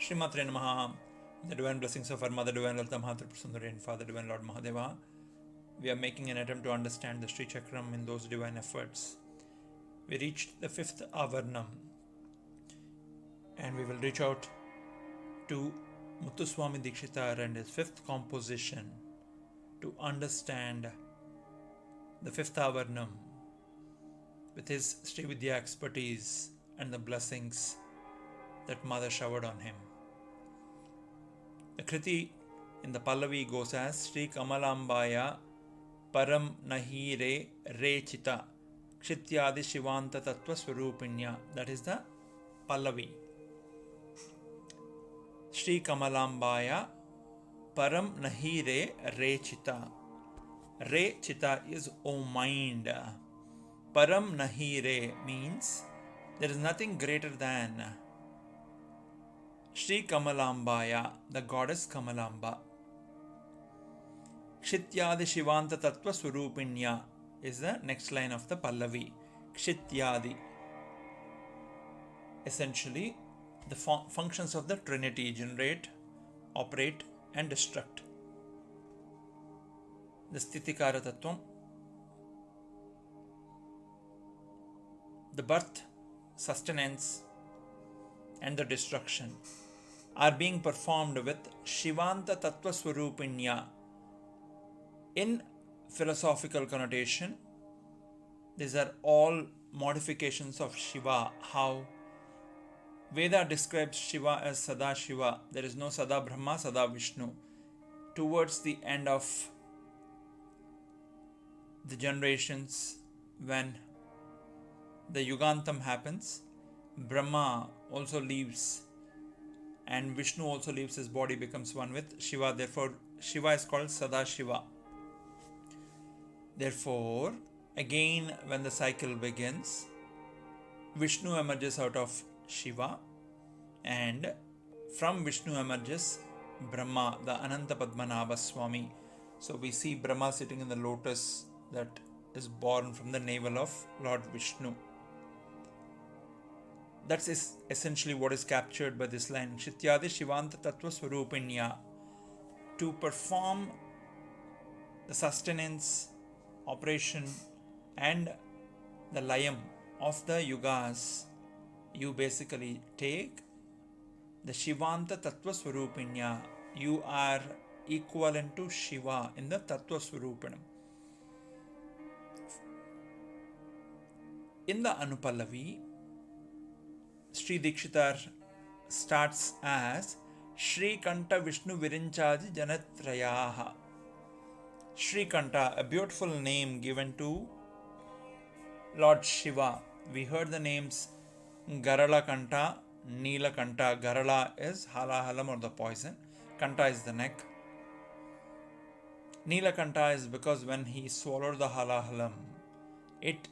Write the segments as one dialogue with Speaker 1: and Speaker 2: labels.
Speaker 1: Srimatre Namaha. The divine blessings of our Mother Divine Lalita Mahatripura Sundari and Father Divine Lord Mahadeva. We are making an attempt to understand the Sri Chakram in those divine efforts. We reached the fifth Avarnam and we will reach out to Muthuswami Dikshitar and his fifth composition to understand the fifth Avarnam with his Sri Vidya expertise and the blessings that Mother showered on him. The Kriti in the Pallavi goes as Sri Kamalambaya Param Nahi Re Rechita Kshityadi Shivanta Tattva Swarupinya. That is the Pallavi. Sri Kamalambaya Param Nahi Re Rechita. Rechita is O mind. Param Nahi Re means there is nothing greater than Sri Kamalambaya, the goddess Kamalamba. Kshityadi Shivanta Tattva Swarupinya is the next line of the Pallavi. Kshityadi. Essentially, the functions of the Trinity: generate, operate, and destruct. The Sthitikara Tattvam, the birth, sustenance, and the destruction are being performed with Shivanta Tattva Swarupinya. In philosophical connotation, these are all modifications of Shiva. How Veda describes Shiva as Sada Shiva. There is no Sada Brahma, Sada Vishnu. Towards the end of the generations, when the Yugantam happens, Brahma also leaves and Vishnu also leaves, his body becomes one with Shiva. Therefore, Shiva is called Sada Shiva. Therefore, again, when the cycle begins, Vishnu emerges out of Shiva, and from Vishnu emerges Brahma, the Ananta Padmanabha Swami. So we see Brahma sitting in the lotus that is born from the navel of Lord Vishnu. That's essentially what is captured by this line. Kshityadi Shivanta Tattva Swarupinya. To perform the sustenance, operation, and the layam of the yugas, you basically take the Shivanta Tattva Swarupinya. You are equivalent to Shiva in the Tattva Swarupanam. In the Anupallavi, Sri Dikshitar starts as Sri Kanta Vishnu Virinchadi Janatrayaha. Sri Kanta, a beautiful name given to Lord Shiva. We heard the names Garala Kanta, Neela Kanta. Garala is halahalam or the poison. Kanta is the neck. Neela Kanta is because when he swallowed the halahalam, it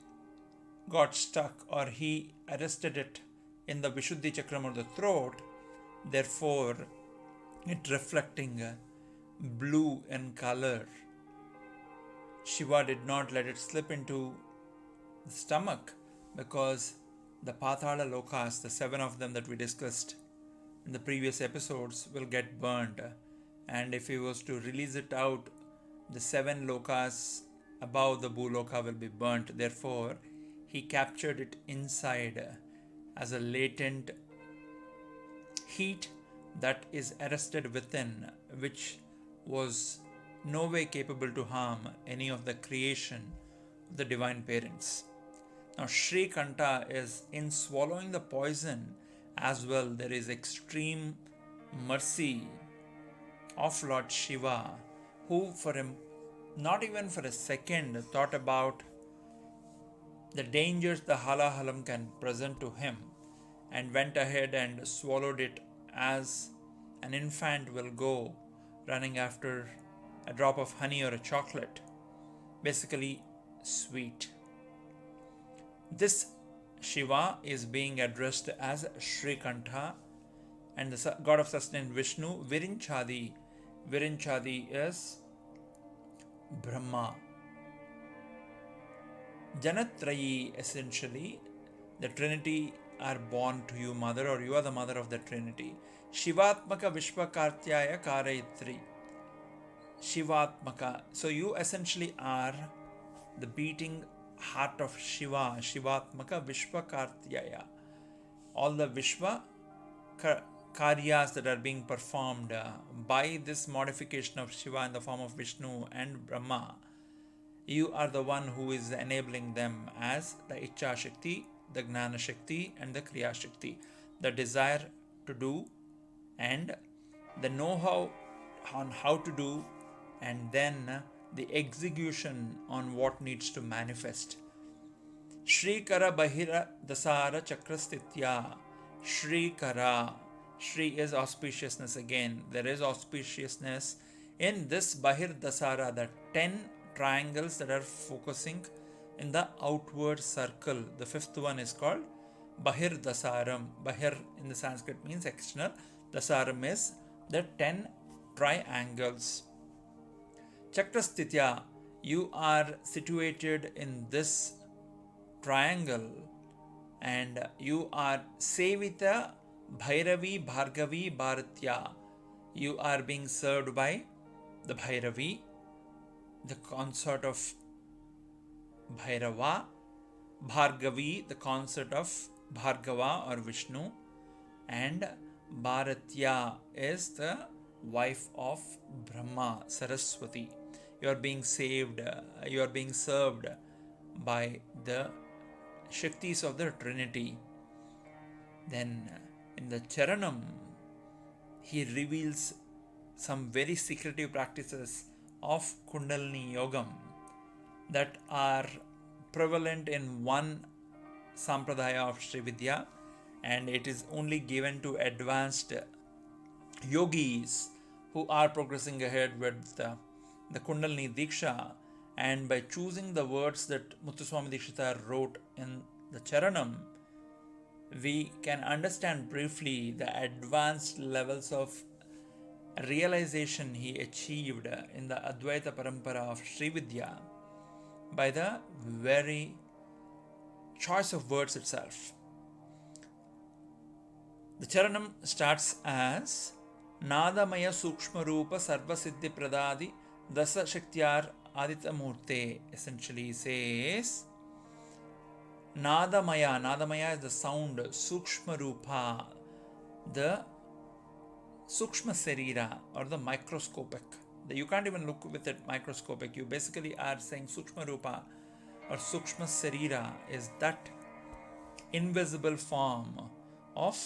Speaker 1: got stuck, or he arrested it in the Vishuddhi Chakram or the throat, therefore it reflecting blue in color. Shiva did not let it slip into the stomach because the Pathala Lokas, the 7 of them that we discussed in the previous episodes, will get burned. And if he was to release it out, the 7 Lokas above the Bhuloka will be burnt. Therefore, he captured it inside as a latent heat that is arrested within, which was no way capable to harm any of the creation of the divine parents. Now, Sri Kanta is in swallowing the poison as well. There is extreme mercy of Lord Shiva, who for him, not even for a second, thought about the dangers the halahalam can present to him, and went ahead and swallowed it as an infant will go running after a drop of honey or a chocolate, basically sweet. This Shiva is being addressed as Sri Kanta, and the god of sustenance Vishnu, Virinchadi. Virinchadi is Brahma. Janatrayi, essentially, the Trinity are born to you, mother, or you are the mother of the Trinity. Shivatmaka Vishwakartyaya Karayitri. Shivatmaka. So you essentially are the beating heart of Shiva. Shivatmaka Vishwakartyaya. All the Vishwa karyas that are being performed by this modification of Shiva in the form of Vishnu and Brahma, you are the one who is enabling them as the Ichcha Shakti, the Gnana Shakti, and the Kriya Shakti. The desire to do and the know-how on how to do, and then the execution on what needs to manifest. Shrikara Bahira Dasara Chakrastitya. Shrikara. Shri is auspiciousness again. There is auspiciousness in this Bahir Dasara, the 10 triangles that are focusing in the outward circle. The fifth one is called Bahir Dasaram. Bahir in the Sanskrit means external. Dasaram is the 10 triangles. Chakrastitya, you are situated in this triangle and you are Sevita Bhairavi Bhargavi Bharatya. You are being served by the Bhairavi, the consort of Bhairava, Bhargavi, the consort of Bhargava or Vishnu, and Bharatya is the wife of Brahma, Saraswati. You are being saved, you are being served by the Shaktis of the Trinity. Then in the Charanam, he reveals some very secretive practices of Kundalini Yogam that are prevalent in one Sampradaya of Sri Vidya, and it is only given to advanced yogis who are progressing ahead with the Kundalini Diksha. And by choosing the words that Muthuswami Dikshita wrote in the Charanam, we can understand briefly the advanced levels of realization he achieved in the Advaita Parampara of Sri Vidya by the very choice of words itself. The Charanam starts as Nadamaya Sukshma Rupa Sarva Siddhi Pradadi Dasa Shaktyar Aditya Murte, essentially says Nadamaya. Nadamaya is the sound, Sukshma Rupa, the Sukshma Sarira or the microscopic. You can't even look with it microscopic. You basically are saying Sukshma Rupa or Sukshma Sarira is that invisible form of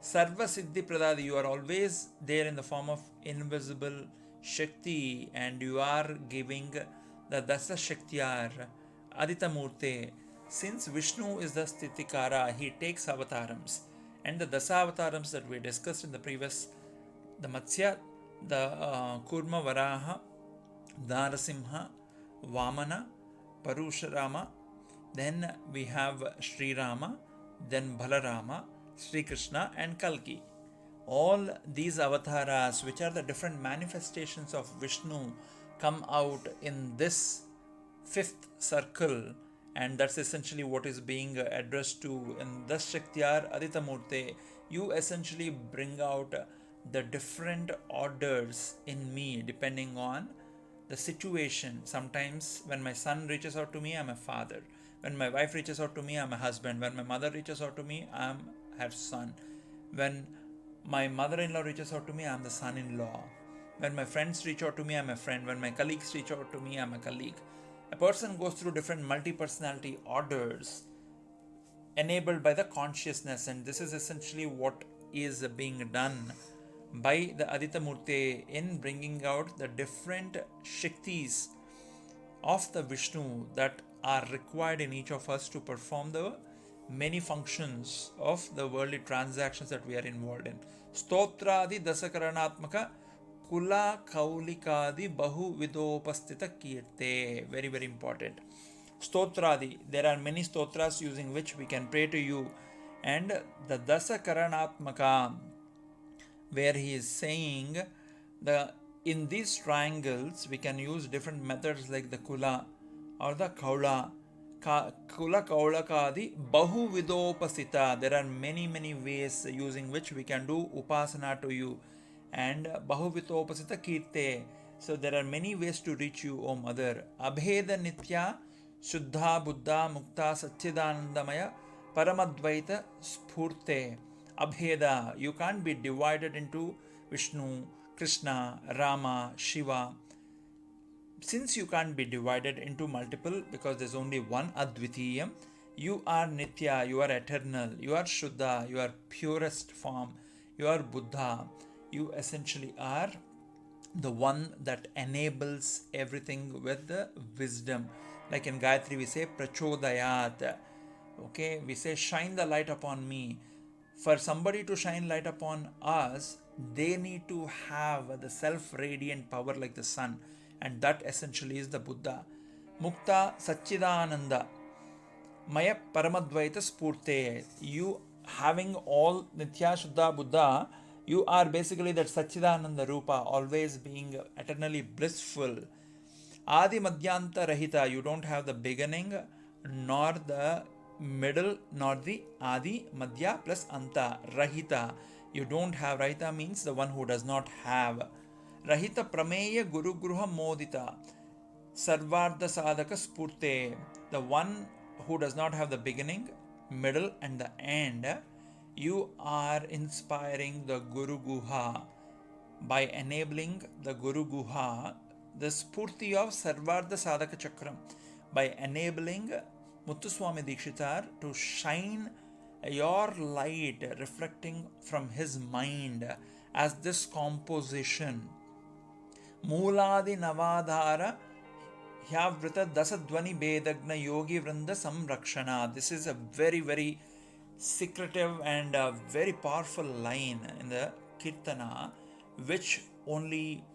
Speaker 1: Sarva Siddhi Pradadi. You are always there in the form of invisible Shakti, and you are giving the Dasa Shaktiyar Aditya Murte. Since Vishnu is the Stitikara, he takes avatarams, and the Dasa avatarams that we discussed in the previous, the Matsya, the Kurma Varaha, Narasimha, Vamana, Parusharama, then we have Sri Rama, then Balarama, Sri Krishna, and Kalki. All these avatars, which are the different manifestations of Vishnu, come out in this fifth circle, and that's essentially what is being addressed to in Das Shaktiyar Aditya Murte. You essentially bring out the different orders in me depending on the situation. Sometimes when my son reaches out to me, I'm a father. When my wife reaches out to me, I'm a husband. When my mother reaches out to me, I'm her son. When my mother-in-law reaches out to me, I'm the son-in-law. When my friends reach out to me, I'm a friend. When my colleagues reach out to me, I'm a colleague. A person goes through different multi-personality orders enabled by the consciousness, and this is essentially what is being done by the Aditya Murte in bringing out the different Shaktis of the Vishnu that are required in each of us to perform the many functions of the worldly transactions that we are involved in. Stotradi Dasakaranatmaka Kula Kaulikadi Bahu Vidopastita Kirte. Very, very important. Stotradi. There are many stotras using which we can pray to you. And the Dasakaranatmaka, where he is saying in these triangles we can use different methods like the Kula or the Kaula Kula Kaulakadi Bahu Vidopasita. There are many ways using which we can do upasana to you. And Bahu Vidopasita Kirte. So there are many ways to reach you, O Mother. Abheda Nitya Shuddha Buddha Mukta Satchidanandamaya Paramadvaita Spurte. Abheda. You can't be divided into Vishnu, Krishna, Rama, Shiva. Since you can't be divided into multiple because there's only one Advitiyam, you are Nitya, you are eternal, you are Shuddha, you are purest form, you are Buddha, you essentially are the one that enables everything with the wisdom. Like in Gayatri we say Prachodayat, okay, we say shine the light upon me. For somebody to shine light upon us, they need to have the self-radiant power like the sun. And that essentially is the Buddha. Mukta Satchidananda Maya Paramadvaita Spurte. You having all Nitya Shuddha Buddha, you are basically that Satchidananda Rupa, always being eternally blissful. Adi Madhyanta Rahita. You don't have the beginning, nor the middle, nor the Adi, Madhya plus Anta. Rahita. You don't have. Rahita means the one who does not have. Rahita Prameya Guru Gruha Modita Sarvardha Sadhaka Spurte. The one who does not have the beginning, middle, and the end. You are inspiring the Guru Guha by enabling the Guru Guha, the Spurti of Sarvardha Sadhaka Chakram, by enabling Muthuswami Dikshitar to shine your light reflecting from his mind as this composition. Mooladi Navadhara Hyavrita Dasadvani Bedagna Yogi Vrinda Samrakshana. This is a very secretive and a very powerful line in the Kirtana, which only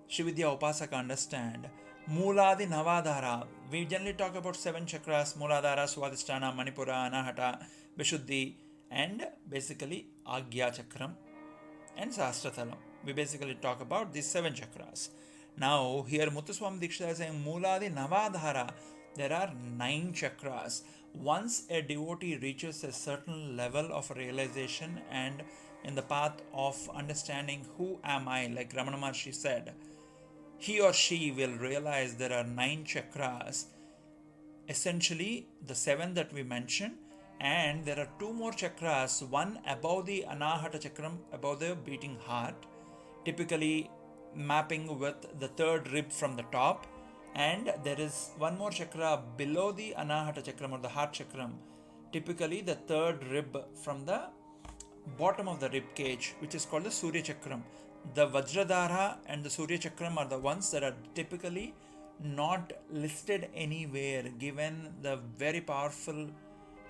Speaker 1: Shividya Upasaka understand. Mooladi Navadhara. We generally talk about 7 chakras: Mooladhara, Swadhisthana, Manipura, Anahata, Vishuddhi, and basically Agya Chakram and Sahasrathalam. We basically talk about these 7 chakras. Now, here Muthuswami Dikshita is saying Mooladi Navadhara. There are 9 chakras. Once a devotee reaches a certain level of realization and in the path of understanding who am I, like Ramana Maharshi said, he or she will realize there are 9 chakras. Essentially, the 7 that we mentioned, and there are 2 more chakras, one above the Anahata Chakram, above the beating heart, typically mapping with the 3rd rib from the top, and there is one more chakra below the Anahata Chakram or the heart chakram, typically the 3rd rib from the bottom of the rib cage, which is called the Surya Chakram. The Vajradhara and the Surya Chakram are the ones that are typically not listed anywhere, given the very powerful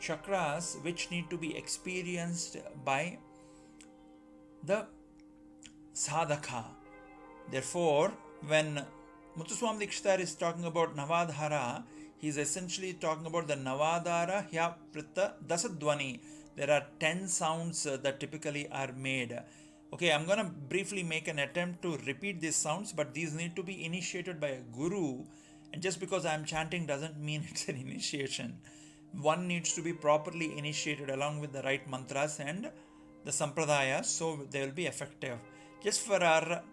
Speaker 1: chakras which need to be experienced by the sadhaka. Therefore, when Muthuswami Dikshitar is talking about Navadhara, he is essentially talking about the Navadhara Hyavrita Dasadvani. There are 10 sounds that typically are made. Okay, I'm going to briefly make an attempt to repeat these sounds, but these need to be initiated by a guru. And just because I'm chanting doesn't mean it's an initiation. One needs to be properly initiated along with the right mantras and the sampradayas, so they will be effective. Just for our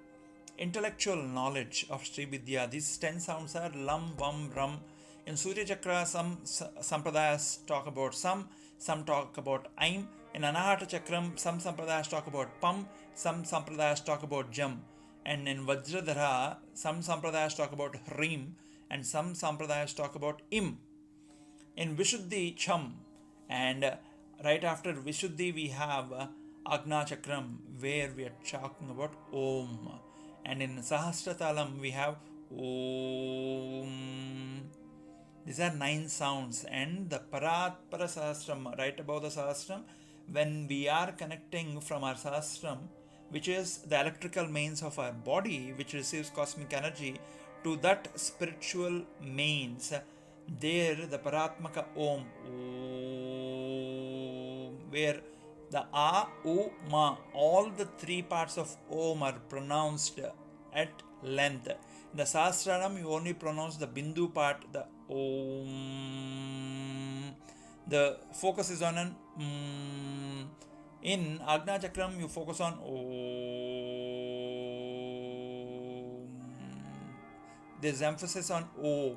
Speaker 1: intellectual knowledge of Sri Vidya, these 10 sounds are Lam, Vam, Ram. In Surya Chakra, some sampradayas talk about some talk about Aim. In Anahata Chakram, some sampradayas talk about Pam, some sampradayas talk about Jam. And in Vajradhara, some sampradayas talk about Hrim, and some sampradayas talk about Im. In Vishuddhi, Cham. And right after Vishuddhi, we have Agna Chakram, where we are talking about Om. And in Sahasratalam, we have Om. These are 9 sounds. And the Paratpara Sahasram, right above the Sahasram, when we are connecting from our Sahasram, which is the electrical mains of our body, which receives cosmic energy, to that spiritual mains, there the Paratmaka Om, where the A, U, Ma, all the 3 parts of Om are pronounced at length. In the Sahasranam, you only pronounce the Bindu part, the Om. The focus is on an in Agna Chakram you focus on Om. There's emphasis on O.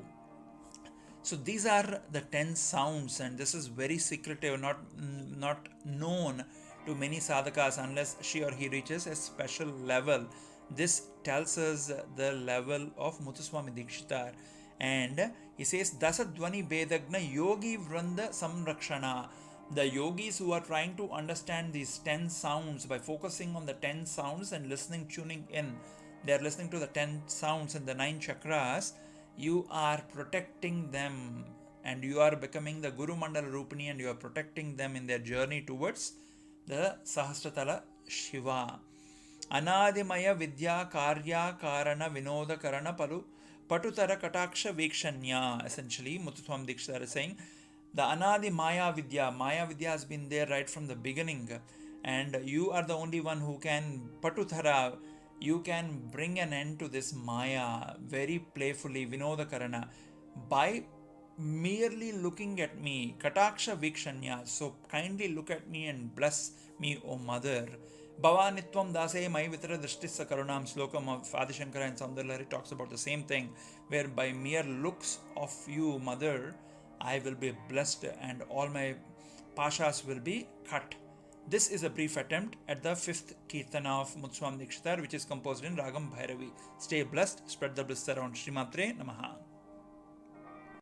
Speaker 1: So these are the 10 sounds, and this is very secretive, not known to many sadhakas unless she or he reaches a special level. This tells us the level of Muthuswami Dikshitar. And he says, Dasadvani Bedagna Yogi Vranda Samrakshana. The yogis who are trying to understand these 10 sounds by focusing on the 10 sounds and listening, tuning in, they are listening to the 10 sounds and the 9 chakras. You are protecting them, and you are becoming the Guru Mandala Rupini, and you are protecting them in their journey towards the Sahasratala Shiva. Anadimaya Vidya Karya Karana Vinoda Karana Palu Patutara Kataksha Vikshanya. Essentially, Muthuswami Dikshitar is saying the Anadi Maya Vidya has been there right from the beginning, and you are the only one who can Patutara. You can bring an end to this Maya very playfully, Vinoda Karana, by merely looking at me. Kataksha Vikshanya. So kindly look at me and bless me, O Mother. Bhavanitvam Dase Mai Vitra Drishtissa Karunam Slokam of Adi Shankara and Soundarlahari talks about the same thing, where by mere looks of you, Mother, I will be blessed and all my pashas will be cut. This is a brief attempt at the 5th Kirtana of Muthuswami Dikshitar, which is composed in Ragam Bhairavi. Stay blessed, spread the bliss around. Shrimatre Namaha.